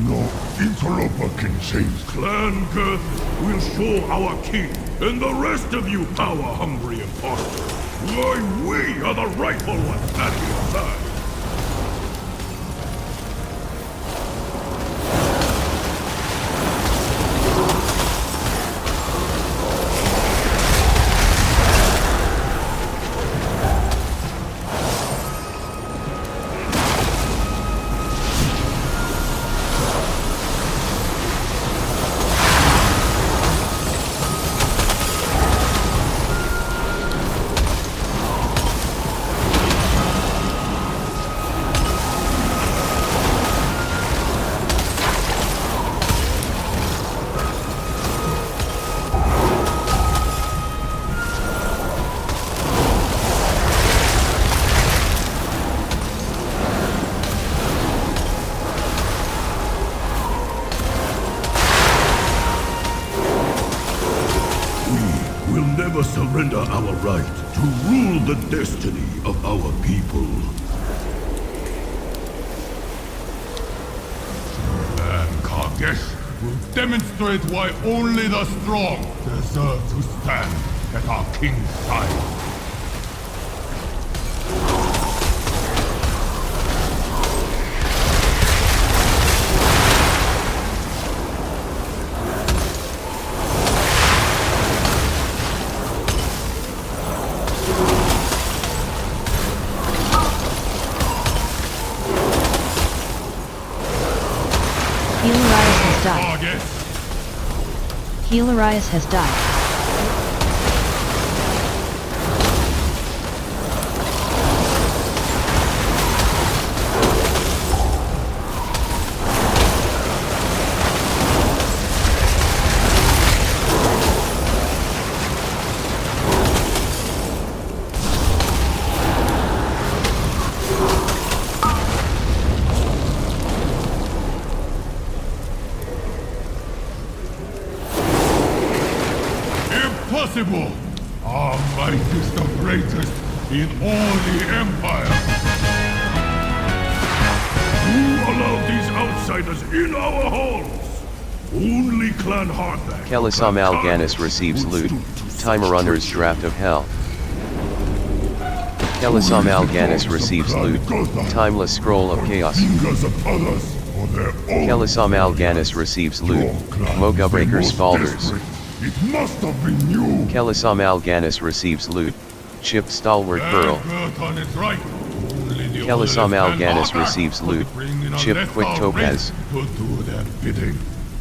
No interloper can change. Clan Girth will show our king and the rest of you power-hungry imposters why we are the rightful ones standing aside. Never surrender our right to rule the destiny of our people. And Kargesh will demonstrate why only the strong deserve to stand at our king's side. Hilarious has died. Impossible! Our might is the greatest in all the Empire! Who allowed these outsiders in our halls? Only Clan Hardback. Kelisam Alganis receives loot. Timer Runner's Draft of Hell. Kelisam Alganis receives loot. Timeless Scroll of Chaos. Kelisam Alganis receives loot. Mogu Breaker Spalders. It must have been you! Kelisam Alganis receives loot. Chipped Stalwart Pearl. Kelisam Alganis receives loot. Chipped Quick Topaz.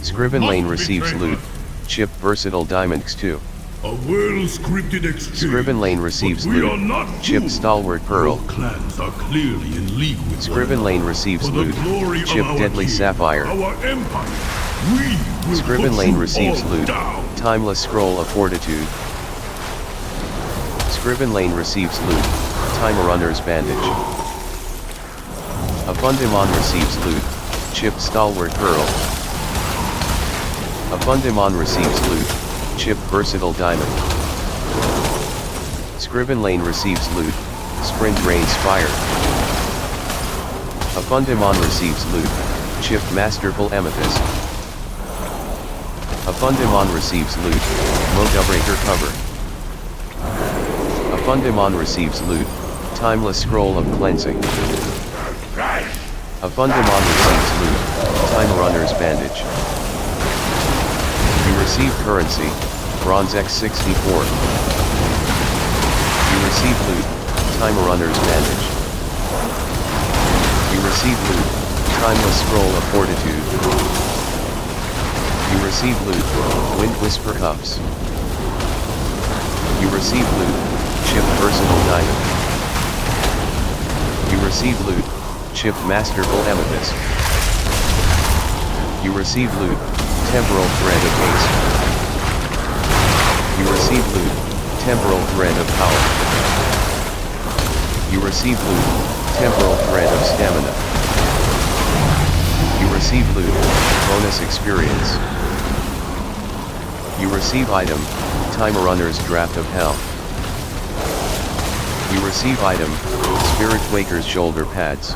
Scriven Lane receives loot. Chipped Versatile Diamond X2. A well-scripted exchange. Scriven Lane receives loot. Chipped Stalwart Pearl. Clans are clearly in league with Scriven Lane receives loot. Chipped Deadly Sapphire. Our empire. Scriven Lane receives loot. Timeless Scroll of Fortitude. Scriven Lane receives loot. Timer Runner's Bandage. Abundimon receives loot. Chipped Stalwart Pearl. Abundimon receives loot. Chipped Versatile Diamond. Scriven Lane receives loot. Sprint Rain Spire. Abundimon receives loot. Chipped Masterful Amethyst. Abundimon receives loot. Mogu Breaker Cover. Abundimon receives loot. Timeless Scroll of Cleansing. Abundimon receives loot. Time Runner's Bandage. You receive currency. Bronze X64. You receive loot. Time Runner's Bandage. You receive loot. Timeless Scroll of Fortitude. You receive loot. Wind Whisper Cups. You receive loot. Chipped Versatile Diamond. You receive loot. Chipped Masterful Amethyst. You receive loot. Temporal Thread of Haste. You receive loot. Temporal Thread of Power. You receive loot. Temporal Thread of Stamina. You receive loot. Bonus Experience. You receive item. Timer Runner's Draft of Hell. You receive item. Spirit Waker's Shoulder Pads.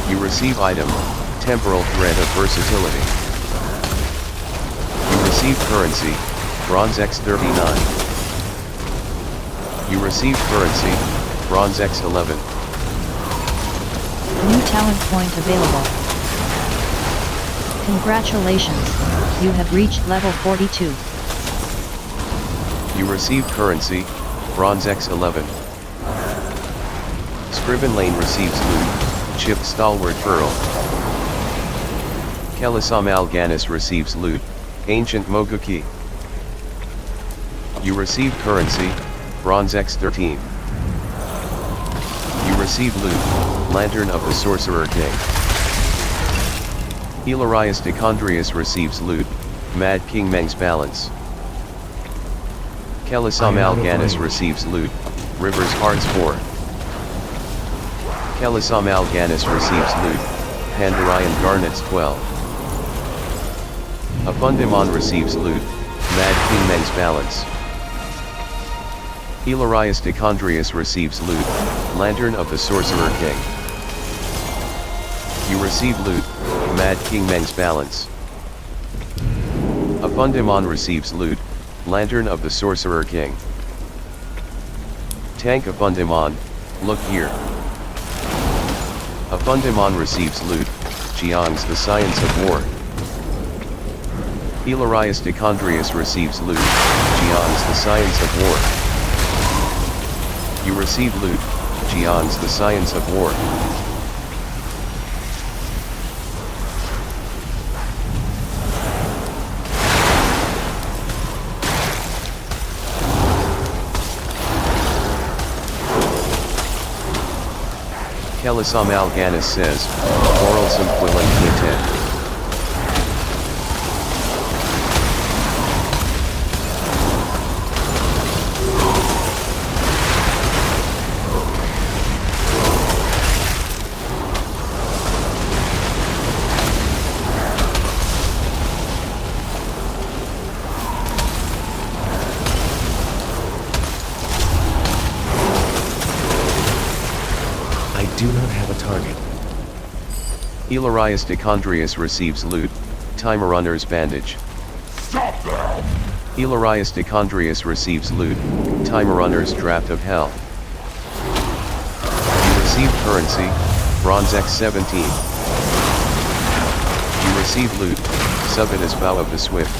You receive item. temporal thread of versatility. You receive currency, Bronze X39. You receive currency, Bronze X11. New talent point available. Congratulations, you have reached level 42. You receive currency, Bronze X11. Scriven Lane receives loot, Chip Stalwart Pearl. Kelisam Alganis receives loot, Ancient Mogu Key. You receive currency, Bronze X13. You receive loot, Lantern of the Sorcerer King. Hilarius Decondrius receives loot, Mad King Meng's Balance. Kelisam Alganis receives loot, River's Hearts 4. Kelisam Alganis receives loot, Pandarian Garnets 12. Abundimon receives loot, Mad King Meng's Balance. Hilarius Decondrius receives loot, Lantern of the Sorcerer King. You receive loot, Mad King Meng's Balance. Abundimon receives loot, Lantern of the Sorcerer King. Tank Abundimon, look here. Abundimon receives loot, Jiang's the Science of War. Hilarius Decondrius receives loot, Jiang's the Science of War. You receive loot, Jiang's the Science of War. Kelisam Alganis says, Quarrelsome Quillen Quintet. Do not have a target. Hilarius Decondrius receives loot, Timer Runner's Bandage. Stop them! Hilarius Decondrius receives loot, Timer Runner's Draft of Hell. You receive currency, Bronze X17. You receive loot, Subidus Bow of the Swift.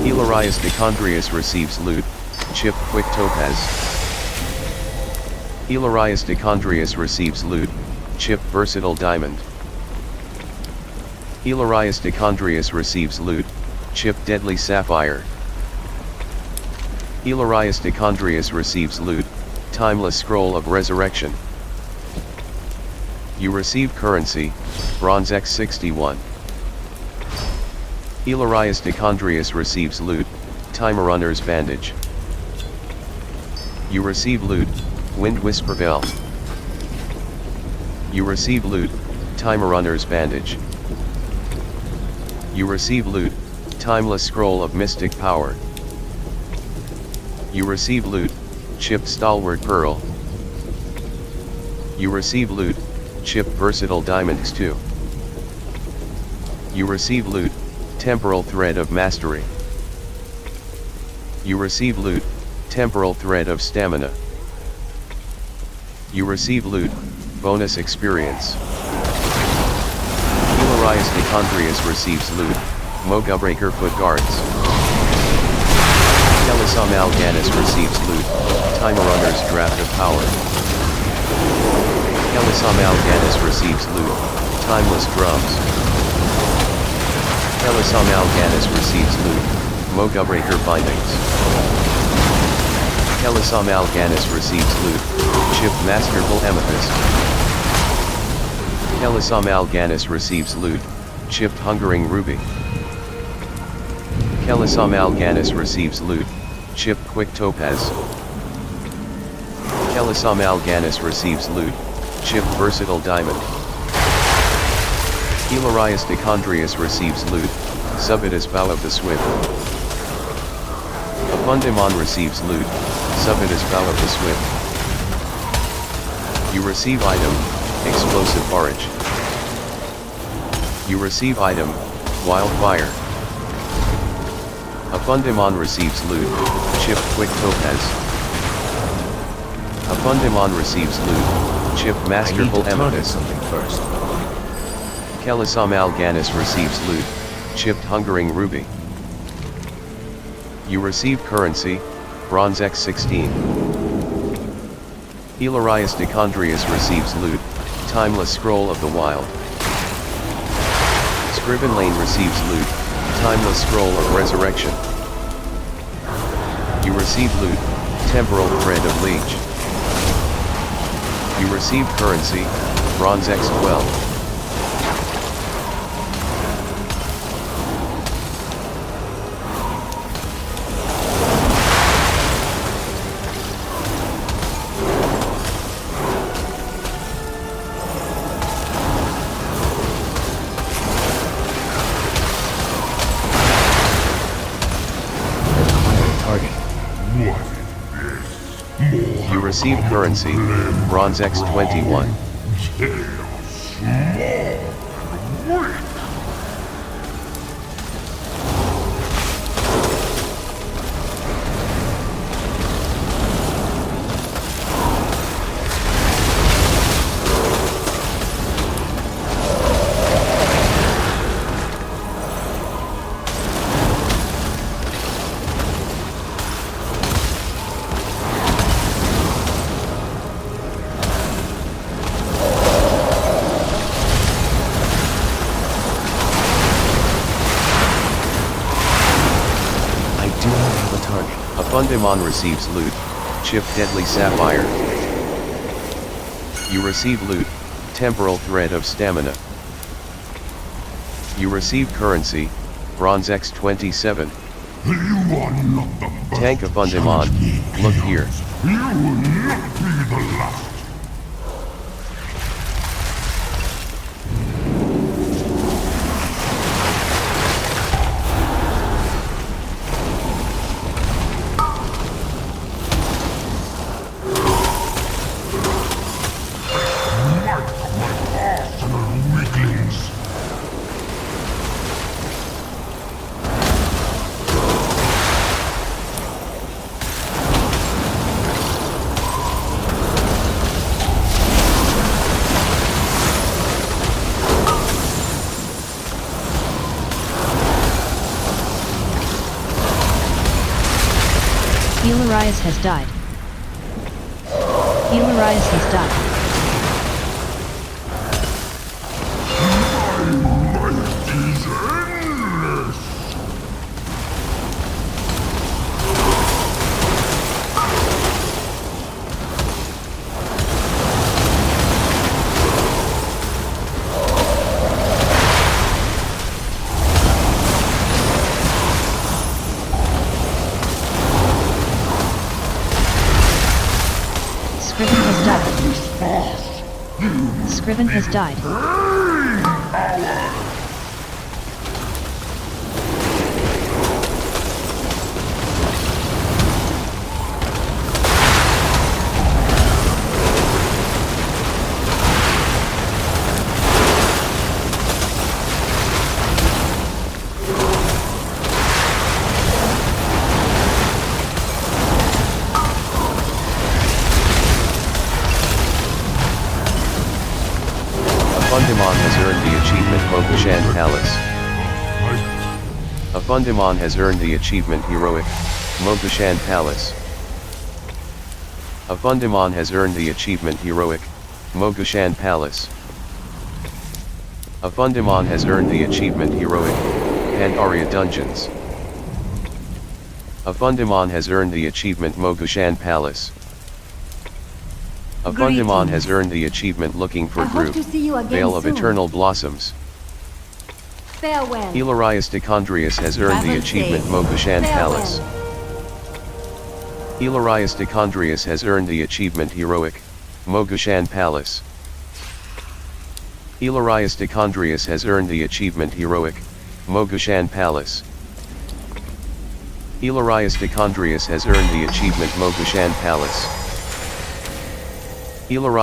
Hilarius Decondrius receives loot, Chip Quick Topaz. Hilarius Decondrius receives loot, Chip Versatile Diamond. Hilarius Decondrius receives loot, Chip Deadly Sapphire. Hilarius Decondrius receives loot, Timeless Scroll of Resurrection. You receive currency, Bronze X61. Hilarius Decondrius receives loot, Timer Runner's Bandage. You receive loot, Wind Whisper Bell. You receive loot, Timer Runner's Bandage. You receive loot, Timeless Scroll of Mystic Power. You receive loot, Chipped Stalwart Pearl. You receive loot, Chipped Versatile Diamonds 2. You receive loot, Temporal Thread of Mastery. You receive loot, Temporal Thread of Stamina. You receive loot, Bonus Experience. Hilarious Decondrius receives loot, Mogu Breaker Foot Guards. Kelisam Alganis receives loot, Timer Runner's Draft of Power. Kelisam Alganis receives loot, Timeless Drums. Kelisam Alganis receives loot, Mogu Breaker Bindings. Kelisam Alganis receives loot, Chipped Masterful Amethyst. Kelisam Alganis receives loot, Chipped Hungering Ruby. Kelisam Alganis receives loot, Chipped Quick Topaz. Kelisam Alganis receives loot, Chipped Versatile Diamond. Hilarious Decondrius receives loot, Subitus Bow of the Swift. Abundimon receives loot, Subitus Bow of the Swift. You receive item, Explosive Forage. You receive item, Wildfire. Abundimon receives loot, Chipped Quick Topaz. Abundimon receives loot, Chipped Masterful Amethyst. Something first. Kelisam Alganis receives loot, Chipped Hungering Ruby. You receive currency, Bronze X16. Hilarious Decondrius receives loot, Timeless Scroll of the Wild. Scriven Lane receives loot, Timeless Scroll of Resurrection. You receive loot, Temporal Thread of Leech. You receive currency, Bronze X12. You receive currency, Bronze X21. Abundimon receives loot, Chipped Deadly Sapphire. You receive loot, Temporal Thread of Stamina. You receive currency, Bronze X27. You are not the first Tank Abundimon, to challenge me, look here. You will not be the last. Hilarious has died. Hilarious has died. My might is endless. Scriven has died. Fundamon has earned the achievement Mogu Shan Palace. A Fundamon has earned the achievement Heroic, Mogu Shan Palace. A Fundamon has earned the achievement Heroic, Mogu Shan Palace. A Fundamon has earned the achievement Heroic, Pandaria Dungeons. A Fundamon has earned the achievement Mogu Shan Palace. A Fundamon has earned the achievement Looking for Group, Veil of Eternal Blossoms. Farewell. Ilarius Decondrius has earned the achievement Mogu Shan Palace. Ilarius Decondrius has earned the achievement Heroic, Mogu Shan Palace. Ilarius Decondrius has earned the achievement Heroic, Mogu Shan Palace. Ilarius Decondrius has earned the achievement Mogu Shan Palace. Ilarius